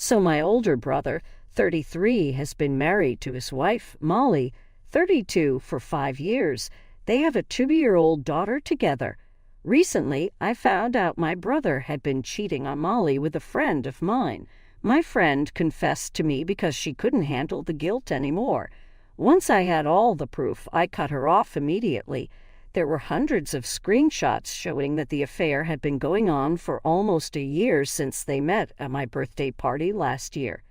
So my older brother, 33, has been married to his wife, Molly, 32, for 5 years. They have a 2-year-old daughter together. Recently, I found out my brother had been cheating on Molly with a friend of mine. My friend confessed to me because she couldn't handle the guilt anymore. Once I had all the proof, I cut her off immediately. There were hundreds of screenshots showing that the affair had been going on for almost a year since they met at my birthday party last year.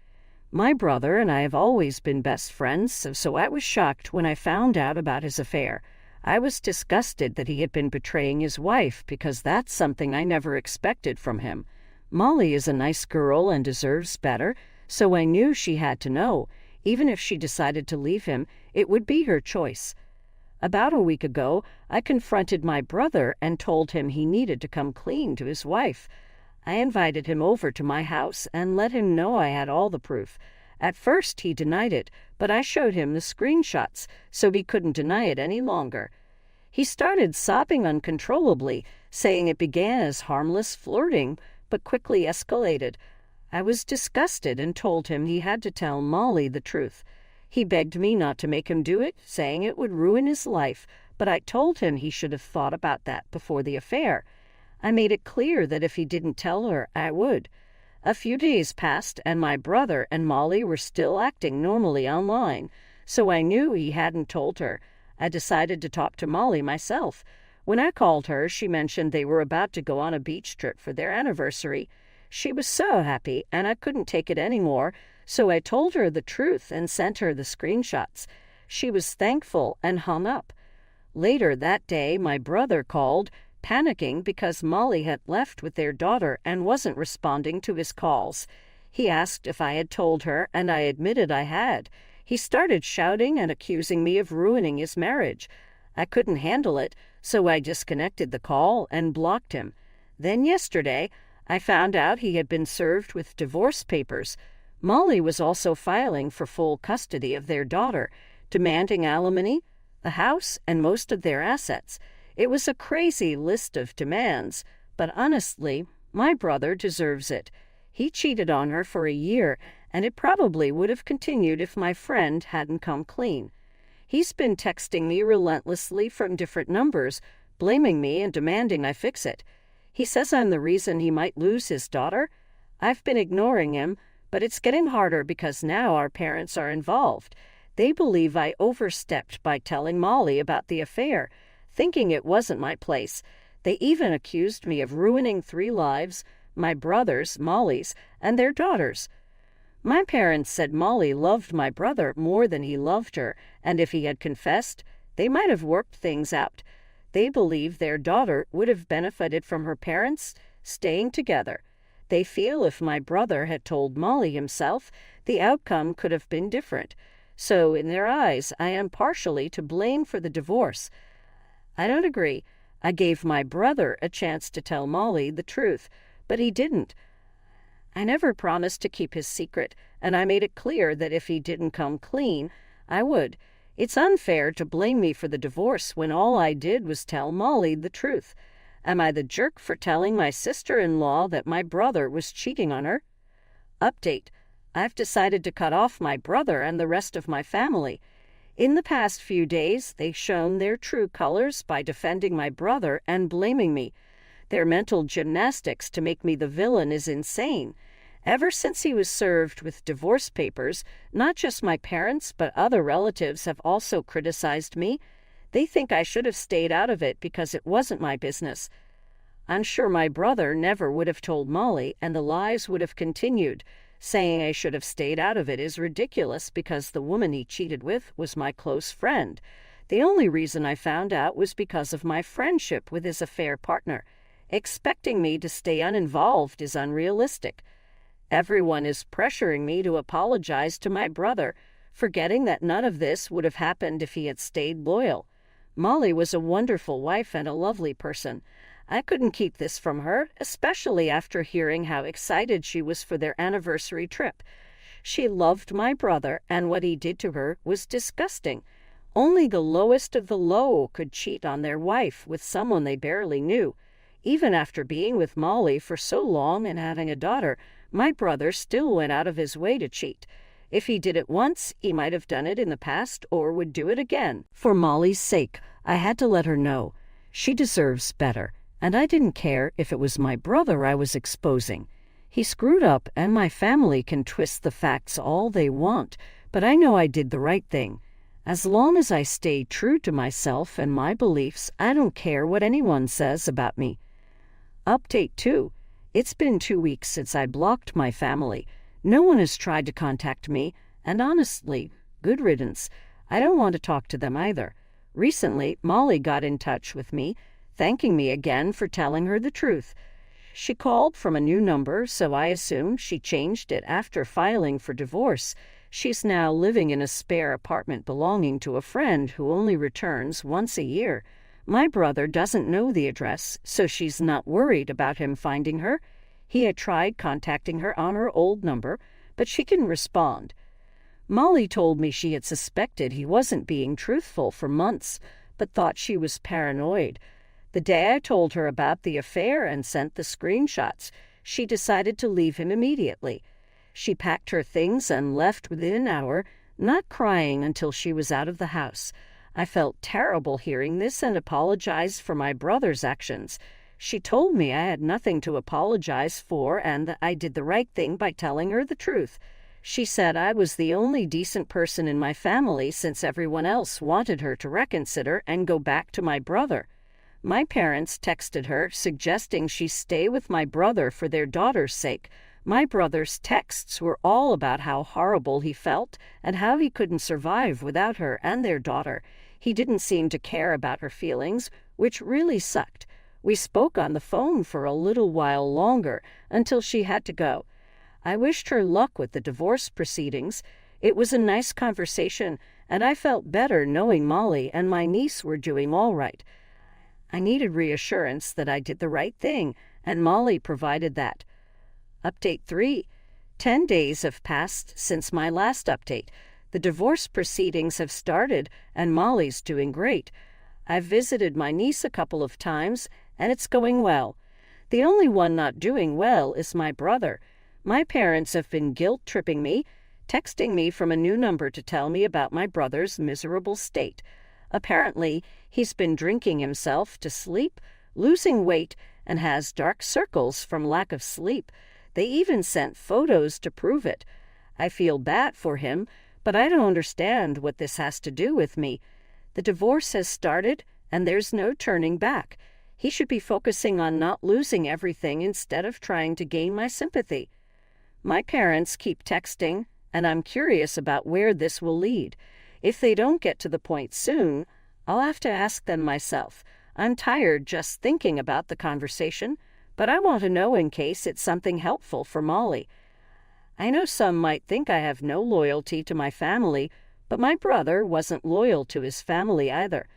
My brother and I have always been best friends, so I was shocked when I found out about his affair. I was disgusted that he had been betraying his wife because that's something I never expected from him. Molly is a nice girl and deserves better, so I knew she had to know. Even if she decided to leave him, it would be her choice. About a week ago, I confronted my brother and told him he needed to come clean to his wife. I invited him over to my house and let him know I had all the proof. At first, he denied it, but I showed him the screenshots, so he couldn't deny it any longer. He started sobbing uncontrollably, saying it began as harmless flirting, but quickly escalated. I was disgusted and told him he had to tell Molly the truth. He begged me not to make him do it, saying it would ruin his life, but I told him he should have thought about that before the affair. I made it clear that if he didn't tell her, I would. A few days passed, and my brother and Molly were still acting normally online, so I knew he hadn't told her. I decided to talk to Molly myself. When I called her, she mentioned they were about to go on a beach trip for their anniversary. She was so happy, and I couldn't take it anymore, so I told her the truth and sent her the screenshots. She was thankful and hung up. Later that day, my brother called, panicking because Molly had left with their daughter and wasn't responding to his calls. He asked if I had told her, and I admitted I had. He started shouting and accusing me of ruining his marriage. I couldn't handle it, so I disconnected the call and blocked him. Then yesterday, I found out he had been served with divorce papers. Molly was also filing for full custody of their daughter, demanding alimony, the house, and most of their assets. It was a crazy list of demands, but honestly, my brother deserves it. He cheated on her for a year, and it probably would have continued if my friend hadn't come clean. He's been texting me relentlessly from different numbers, blaming me and demanding I fix it. He says I'm the reason he might lose his daughter. I've been ignoring him, but it's getting harder because now our parents are involved. They believe I overstepped by telling Molly about the affair, thinking it wasn't my place. They even accused me of ruining 3 lives, my brother's, Molly's, and their daughter's. My parents said Molly loved my brother more than he loved her, and if he had confessed, they might have worked things out. They believe their daughter would have benefited from her parents staying together. They feel if my brother had told Molly himself, the outcome could have been different. So, in their eyes, I am partially to blame for the divorce. I don't agree. I gave my brother a chance to tell Molly the truth, but he didn't. I never promised to keep his secret, and I made it clear that if he didn't come clean, I would. It's unfair to blame me for the divorce when all I did was tell Molly the truth. Am I the jerk for telling my sister-in-law that my brother was cheating on her? Update. I've decided to cut off my brother and the rest of my family. In the past few days, they've shown their true colors by defending my brother and blaming me. Their mental gymnastics to make me the villain is insane. Ever since he was served with divorce papers, not just my parents but other relatives have also criticized me. They think I should have stayed out of it because it wasn't my business. I'm sure my brother never would have told Molly, and the lies would have continued. Saying I should have stayed out of it is ridiculous because the woman he cheated with was my close friend. The only reason I found out was because of my friendship with his affair partner. Expecting me to stay uninvolved is unrealistic. Everyone is pressuring me to apologize to my brother, forgetting that none of this would have happened if he had stayed loyal. Molly was a wonderful wife and a lovely person. I couldn't keep this from her, especially after hearing how excited she was for their anniversary trip. She loved my brother, and what he did to her was disgusting. Only the lowest of the low could cheat on their wife with someone they barely knew. Even after being with Molly for so long and having a daughter, My brother still went out of his way to cheat. If he did it once, he might have done it in the past or would do it again. For Molly's sake, I had to let her know. She deserves better, and I didn't care if it was my brother I was exposing. He screwed up, and my family can twist the facts all they want, but I know I did the right thing. As long as I stay true to myself and my beliefs, I don't care what anyone says about me. Update 2. It's been 2 weeks since I blocked my family. No one has tried to contact me, and honestly, good riddance. I don't want to talk to them either. Recently, Molly got in touch with me, thanking me again for telling her the truth. She called from a new number, so I assumed she changed it after filing for divorce. She's now living in a spare apartment belonging to a friend who only returns once a year. My brother doesn't know the address, so she's not worried about him finding her. He had tried contacting her on her old number, but she can respond. Molly told me she had suspected he wasn't being truthful for months, but thought she was paranoid. The day I told her about the affair and sent the screenshots, she decided to leave him immediately. She packed her things and left within an hour, not crying until she was out of the house. I felt terrible hearing this and apologized for my brother's actions. She told me I had nothing to apologize for and that I did the right thing by telling her the truth. She said I was the only decent person in my family since everyone else wanted her to reconsider and go back to my brother. My parents texted her, suggesting she stay with my brother for their daughter's sake. My brother's texts were all about how horrible he felt and how he couldn't survive without her and their daughter. He didn't seem to care about her feelings, which really sucked. We spoke on the phone for a little while longer until she had to go. I wished her luck with the divorce proceedings. It was a nice conversation, and I felt better knowing Molly and my niece were doing all right. I needed reassurance that I did the right thing, and Molly provided that. Update 3. 10 days have passed since my last update. The divorce proceedings have started, and Molly's doing great. I've visited my niece a couple of times, and it's going well. The only one not doing well is my brother. My parents have been guilt-tripping me, texting me from a new number to tell me about my brother's miserable state. Apparently, he's been drinking himself to sleep, losing weight, and has dark circles from lack of sleep. They even sent photos to prove it. I feel bad for him, but I don't understand what this has to do with me. The divorce has started, and there's no turning back. He should be focusing on not losing everything instead of trying to gain my sympathy. My parents keep texting, and I'm curious about where this will lead. If they don't get to the point soon, I'll have to ask them myself. I'm tired just thinking about the conversation, but I want to know in case it's something helpful for Molly. I know some might think I have no loyalty to my family, but my brother wasn't loyal to his family either.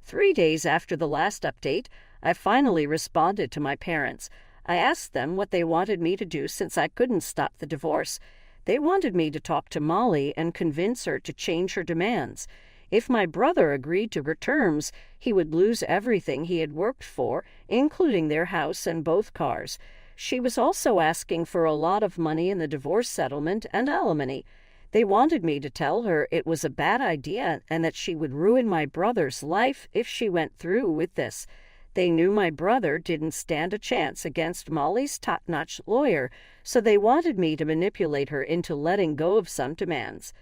3 days after the last update, I finally responded to my parents. I asked them what they wanted me to do since I couldn't stop the divorce. They wanted me to talk to Molly and convince her to change her demands. If my brother agreed to her terms, he would lose everything he had worked for, including their house and both cars. She was also asking for a lot of money in the divorce settlement and alimony. They wanted me to tell her it was a bad idea and that she would ruin my brother's life if she went through with this. They knew my brother didn't stand a chance against Molly's top-notch lawyer, so they wanted me to manipulate her into letting go of some demands.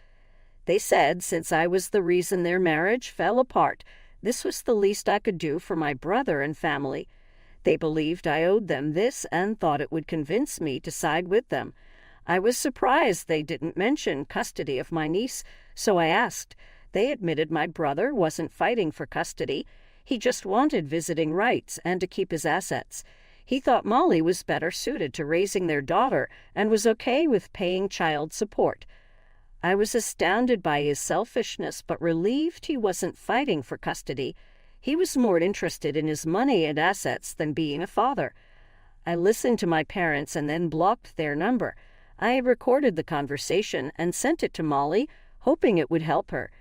They said since I was the reason their marriage fell apart, this was the least I could do for my brother and family. They believed I owed them this and thought it would convince me to side with them. I was surprised they didn't mention custody of my niece, so I asked. They admitted my brother wasn't fighting for custody. He just wanted visiting rights and to keep his assets. He thought Molly was better suited to raising their daughter and was okay with paying child support. I was astounded by his selfishness, but relieved he wasn't fighting for custody. He was more interested in his money and assets than being a father. I listened to my parents and then blocked their number. I recorded the conversation and sent it to Molly, hoping it would help her.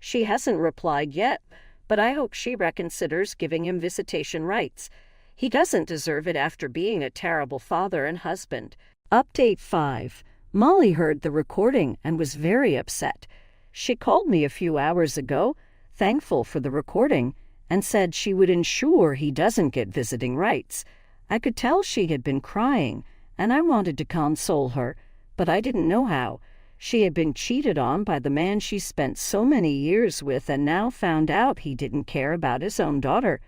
She hasn't replied yet, but I hope she reconsiders giving him visitation rights. He doesn't deserve it after being a terrible father and husband. Update 5. Molly heard the recording and was very upset. She called me a few hours ago, thankful for the recording, and said she would ensure he doesn't get visiting rights. I could tell she had been crying, and I wanted to console her, but I didn't know how. She had been cheated on by the man she spent so many years with and now found out he didn't care about his own daughter.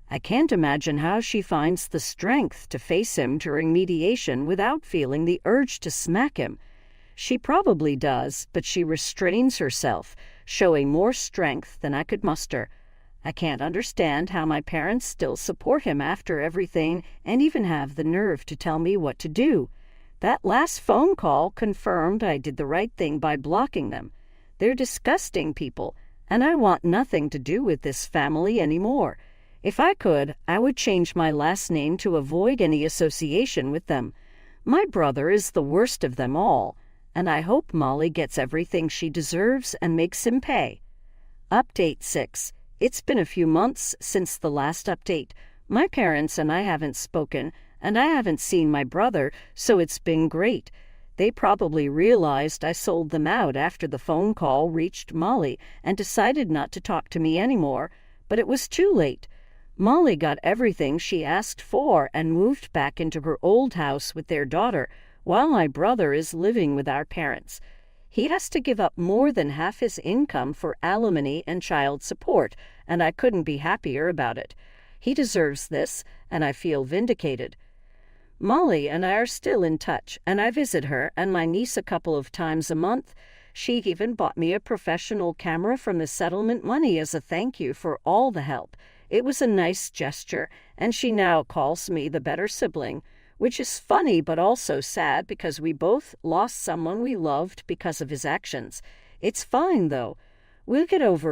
I can't imagine how she finds the strength to face him during mediation without feeling the urge to smack him. She probably does, but she restrains herself, showing more strength than I could muster. I can't understand how my parents still support him after everything and even have the nerve to tell me what to do. That last phone call confirmed I did the right thing by blocking them. They're disgusting people, and I want nothing to do with this family anymore. If I could, I would change my last name to avoid any association with them. My brother is the worst of them all, and I hope Molly gets everything she deserves and makes him pay. Update 6. It's been a few months since the last update. My parents and I haven't spoken, and I haven't seen my brother, so it's been great. They probably realized I sold them out after the phone call reached Molly and decided not to talk to me anymore, but it was too late. Molly got everything she asked for and moved back into her old house with their daughter, while my brother is living with our parents. He has to give up more than half his income for alimony and child support, and I couldn't be happier about it. He deserves this, and I feel vindicated. Molly and I are still in touch, and I visit her and my niece a couple of times a month. She even bought me a professional camera from the settlement money as a thank you for all the help. It was a nice gesture, and she now calls me the better sibling, which is funny but also sad because we both lost someone we loved because of his actions. It's fine, though. We'll get over it.